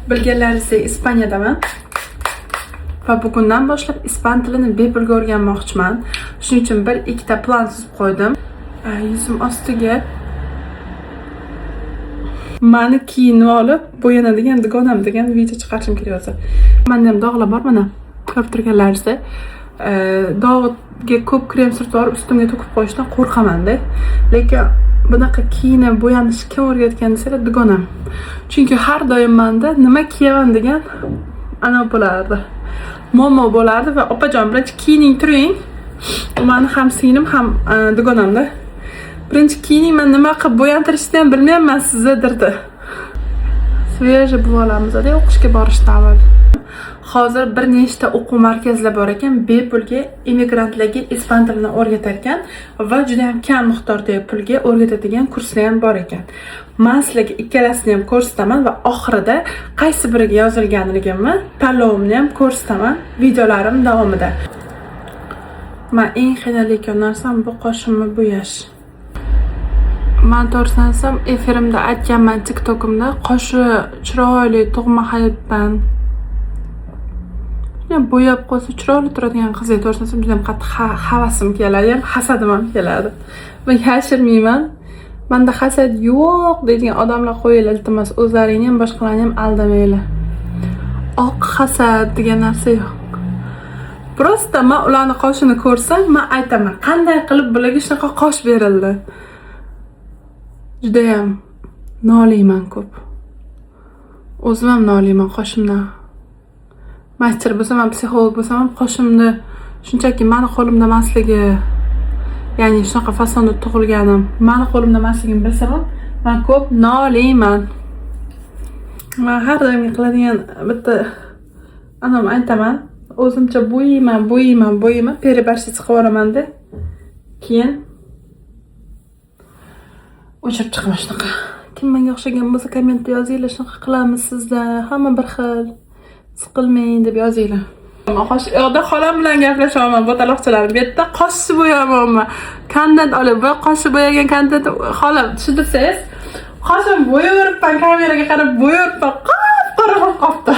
Bilganlaringizdek Ispaniyadaman. Va bugundan boshlab ispan tilini bepulga o'rganmoqchiman. Shuning uchun bir ikkita plan tuzib qo'ydim. Yuzim ostiga mani kiyinib olib, bo'yanadigan dugonam degan video chiqarishim kerak bo'lsa. Menda ham dog'lar bor mana. Ko'rib turganlaringizdek. Dog'ga ko'p krem surtib olib ustimga to'kib qo'yishdan qo'rqaman-da. Lekin bunaqa kiyinib bo'yanishni kim o'rgatgan desalar dugonam. Chunki har doim menda nima kiyaman degan ana bo'lardi. Momo bo'lardi va opajon birinchi kiyining turing. Meni ham singlim ham dugonamda. Birinchi kiyining, men nima qilib bo'yantirishni ham bilmayman sizga derdi. Sveje bo'lamizda o'qishga borishdan avval. Hozir bir nechta o'quv markazlari bor ekan, bepulga immigrantlarga ispan tilini o'rgatar ekan va juda ham kam miqdorda pulga o'rgatadigan kurslar ham bor ekan. Men sizlarga ikkalasini ham ko'rsataman va oxirida qaysi biriga yozilganligimni, tanlovimni ham ko'rsataman videolarim davomida. Men eng qiynalgan narsam bu qoshimni bo'yash. Men to'g'risini aytsam, efirimda aytganman TikTokimda, qoshi chiroyli tug'ma hayotdan bo'yab qo'ysa chiroyli turadigan qizga to'g'risini juda ham qattiq havasim keladi, ham hasadim ham keladi. Men yashirmayman. Menda hasad yo'q deydigan odamlar qo'yinglar, iltimos, o'zlaringni ham boshqalarni ham aldamanglar. Oq hasad degan narsa yo'q. Prosta men ularning qoshini ko'rsam, men aytaman, qanday qilib bularga shunaqa qosh berildi? Juda ham noliyman ko'p. O'zim ham noliyman qoshimdan. Master bo'lsam ham, psixolog bo'lsam ham qoshimni shunchaki meni qo'limda emasligi, ya'ni shunaqa fasonda tug'ilganim, meni qo'limda emasligini bilsam ham, men ko'p noliyman. Men har doim qiladigan bitta anam aytaman, o'zimcha bo'yayman, peribarshcha chiqib olaman-da. Keyin o'chirib chiqaman shunaqa. Kim menga o'xshagan bo'lsa kommentda yozinglar, shunaqa qilamiz sizda, hamma bir xil. Siqilmang deb yozinglar. Yo'qda xolam bilan gaplashaman, botaloqchalar. Bu yerda qoshni bo'yamanman. Kontent olib, bu qoshni bo'yagan kontent xolam tushuntirsangiz, qoshim bo'yayveribman, kameraga qarab bo'yayveribman. Qora qopdi.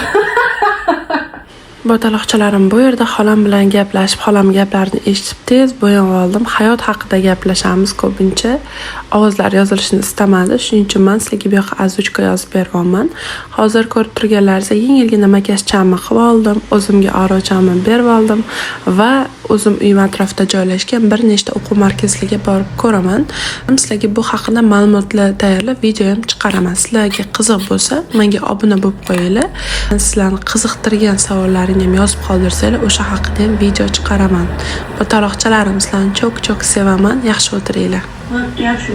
Botaloqchalarim bu yerda xolam bilan gaplashib, xolam gaplarini eshitib tez bo'yanib oldim. Hayot haqida gaplashamiz ko'pincha. Ovozlar yozilishini istamadi. Shuning uchun men sizlarga bu yoqqa azuchka yozib beryapman. Hozir ko'rib turganlaringizdek yengilgina makiyajchamni qilib oldim, o'zimga orolchamni berib oldim va o'zim uyim atrofida joylashgan bir nechta o'quv markazlariga borib ko'raman. Sizlarga bu haqida ma'lumotlar tayyorlab video ham chiqaraman. Sizlarga qiziq bo'lsa, menga obuna bo'lib qo'yinglar. Sizlarni qiziqtirgan savollaringizni ham yozib qoldirsanglar, o'sha haqida ham video chiqaraman. Botaloqchalarim, sizlarni çok sevaman. Yaxshi o'tiringlar. Yaxshi,